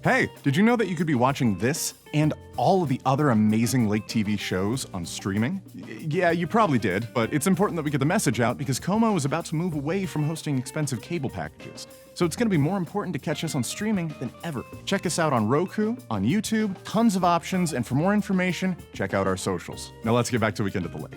Hey, did you know that you could be watching this and all of the other amazing Lake TV shows on streaming? Yeah, you probably did, but it's important that we get the message out because Como is about to move away from hosting expensive cable packages. So it's going to be more important to catch us on streaming than ever. Check us out on Roku, on YouTube, tons of options, and for more information, check out our socials. Now let's get back to Weekend at the Lake.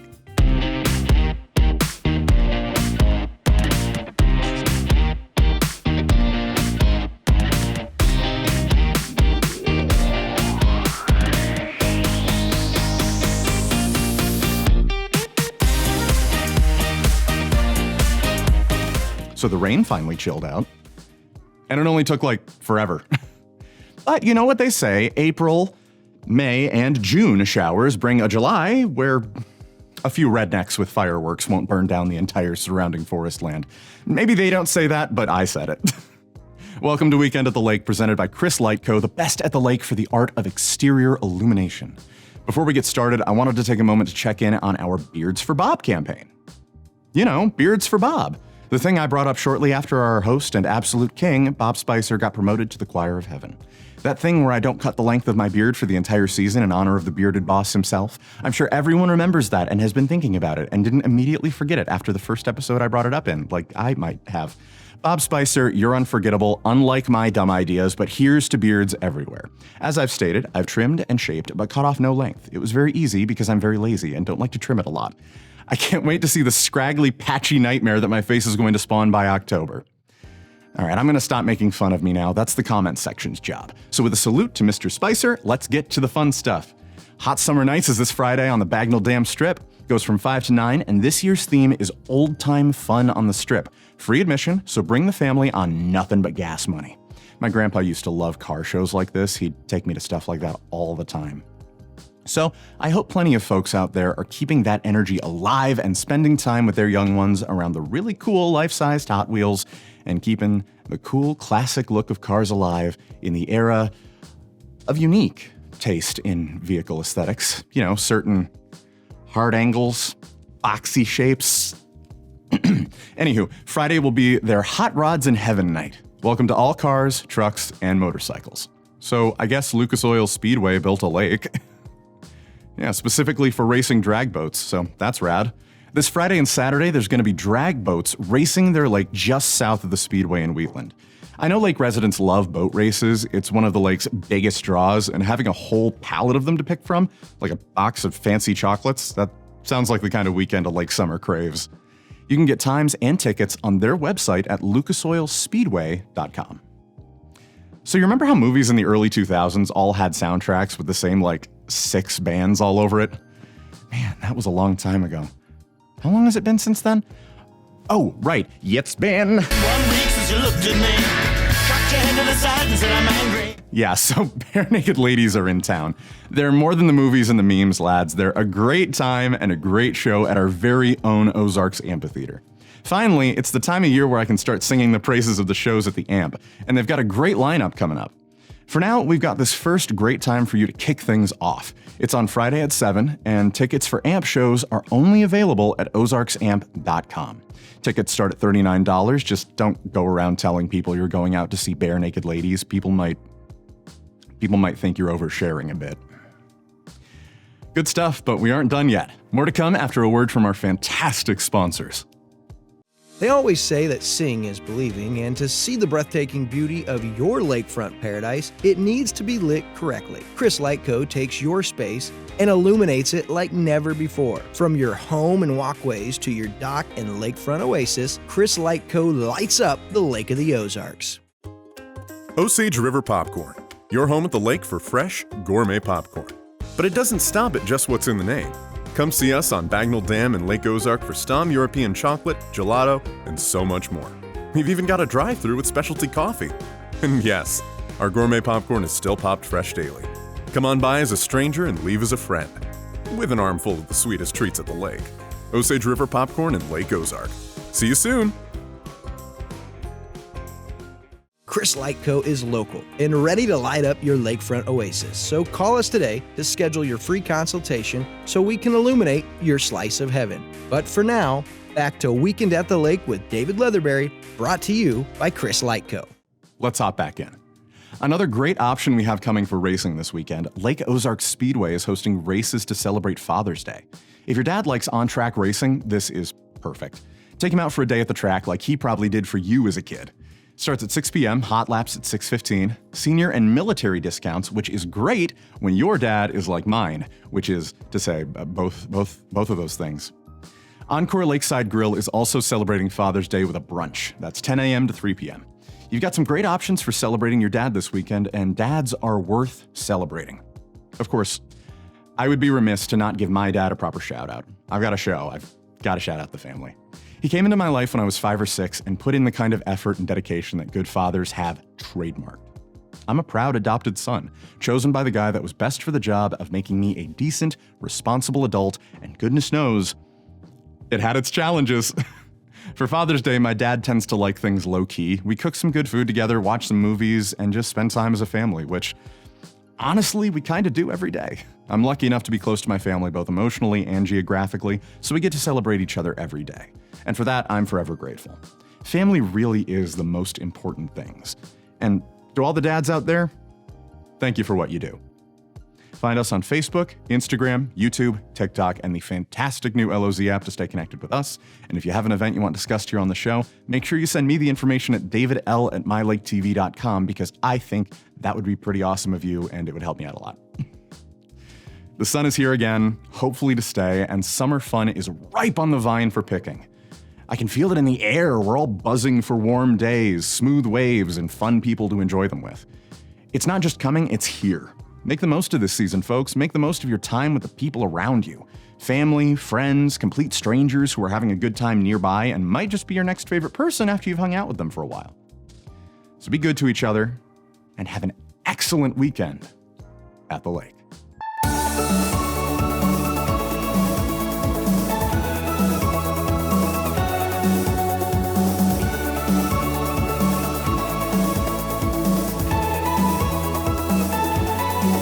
So the rain finally chilled out, and it only took like forever. But you know what they say, April, May, and June showers bring a July where a few rednecks with fireworks won't burn down the entire surrounding forest land. Maybe they don't say that, but I said it. Welcome to Weekend at the Lake, presented by Chris Lightco, the best at the lake for the art of exterior illumination. Before we get started, I wanted to take a moment to check in on our Beards for Bob campaign. You know, Beards for Bob. The thing I brought up shortly after our host and absolute king, Bob Spicer, got promoted to the choir of heaven. That thing where I don't cut the length of my beard for the entire season in honor of the bearded boss himself. I'm sure everyone remembers that and has been thinking about it and didn't immediately forget it after the first episode I brought it up in, like I might have. Bob Spicer, you're unforgettable, unlike my dumb ideas, but here's to beards everywhere. As I've stated, I've trimmed and shaped, but cut off no length. It was very easy because I'm very lazy and don't like to trim it a lot. I can't wait to see the scraggly, patchy nightmare that my face is going to spawn by October. All right, I'm going to stop making fun of me now. That's the comment section's job. So with a salute to Mr. Spicer, let's get to the fun stuff. Hot Summer Nights is this Friday on the Bagnell Dam Strip. Goes from 5 to 9, and this year's theme is old-time fun on the Strip. Free admission, so bring the family on nothing but gas money. My grandpa used to love car shows like this. He'd take me to stuff like that all the time. So I hope plenty of folks out there are keeping that energy alive and spending time with their young ones around the really cool life-sized Hot Wheels and keeping the cool classic look of cars alive in the era of unique taste in vehicle aesthetics. You know, certain hard angles, boxy shapes. Anywho, Friday will be their Hot Rods in Heaven night. Welcome to all cars, trucks, and motorcycles. So I guess Lucas Oil Speedway built a lake. Yeah, specifically for racing drag boats, so that's rad. This Friday and Saturday, there's going to be drag boats racing their lake just south of the Speedway in Wheatland. I know lake residents love boat races. It's one of the lake's biggest draws, and having a whole pallet of them to pick from, like a box of fancy chocolates, that sounds like the kind of weekend a lake summer craves. You can get times and tickets on their website at lucasoilspeedway.com. So you remember how movies in the early 2000s all had soundtracks with the same, 6 bands all over it? Man, that was a long time ago. How long has it been since then? Oh, right. It's been 1 week since you looked at me. Cocked your head to the side and said I'm angry. Yeah, so Bare Naked Ladies are in town. They're more than the movies and the memes, lads. They're a great time and a great show at our very own Ozarks amphitheater. Finally, it's the time of year where I can start singing the praises of the shows at the Amp, and they've got a great lineup coming up. For now, we've got this first great time for you to kick things off. It's on Friday at 7, and tickets for AMP shows are only available at ozarksamp.com. Tickets start at $39. Just don't go around telling people you're going out to see Bare Naked Ladies. People might think you're oversharing a bit. Good stuff, but we aren't done yet. More to come after a word from our fantastic sponsors. They always say that seeing is believing, and to see the breathtaking beauty of your lakefront paradise, it needs to be lit correctly. Chris Lightco takes your space and illuminates it like never before. From your home and walkways to your dock and lakefront oasis, Chris Lightco lights up the Lake of the Ozarks. Osage River Popcorn, your home at the lake for fresh, gourmet popcorn. But it doesn't stop at just what's in the name. Come see us on Bagnell Dam and Lake Ozark for Stom European chocolate, gelato, and so much more. We've even got a drive-thru with specialty coffee. And yes, our gourmet popcorn is still popped fresh daily. Come on by as a stranger and leave as a friend, with an armful of the sweetest treats at the lake. Osage River Popcorn and Lake Ozark. See you soon! Chris Lightco is local and ready to light up your lakefront oasis. So call us today to schedule your free consultation so we can illuminate your slice of heaven. But for now, back to Weekend at the Lake with David Leatherberry, brought to you by Chris Lightco. Let's hop back in. Another great option we have coming for racing this weekend, Lake Ozarks Speedway is hosting races to celebrate Father's Day. If your dad likes on-track racing, this is perfect. Take him out for a day at the track like he probably did for you as a kid. Starts at 6 p.m., hot laps at 6:15, senior and military discounts, which is great when your dad is like mine, which is to say both of those things. Encore Lakeside Grill is also celebrating Father's Day with a brunch. That's 10 a.m. to 3 p.m. You've got some great options for celebrating your dad this weekend, and dads are worth celebrating. Of course, I would be remiss to not give my dad a proper shout out. I've got to shout out the family. He came into my life when I was 5 or 6 and put in the kind of effort and dedication that good fathers have trademarked. I'm a proud adopted son, chosen by the guy that was best for the job of making me a decent, responsible adult, and goodness knows, it had its challenges. For Father's Day, my dad tends to like things low-key. We cook some good food together, watch some movies, and just spend time as a family, which, honestly, we kind of do every day. I'm lucky enough to be close to my family, both emotionally and geographically, so we get to celebrate each other every day. And for that, I'm forever grateful. Family really is the most important things. And to all the dads out there, thank you for what you do. Find us on Facebook, Instagram, YouTube, TikTok, and the fantastic new LOZ app to stay connected with us. And if you have an event you want discussed here on the show, make sure you send me the information at davidl@mylaketv.com because I think that would be pretty awesome of you and it would help me out a lot. The sun is here again, hopefully to stay, and summer fun is ripe on the vine for picking. I can feel it in the air. We're all buzzing for warm days, smooth waves, and fun people to enjoy them with. It's not just coming, it's here. Make the most of this season, folks. Make the most of your time with the people around you. Family, friends, complete strangers who are having a good time nearby and might just be your next favorite person after you've hung out with them for a while. So be good to each other and have an excellent weekend at the lake.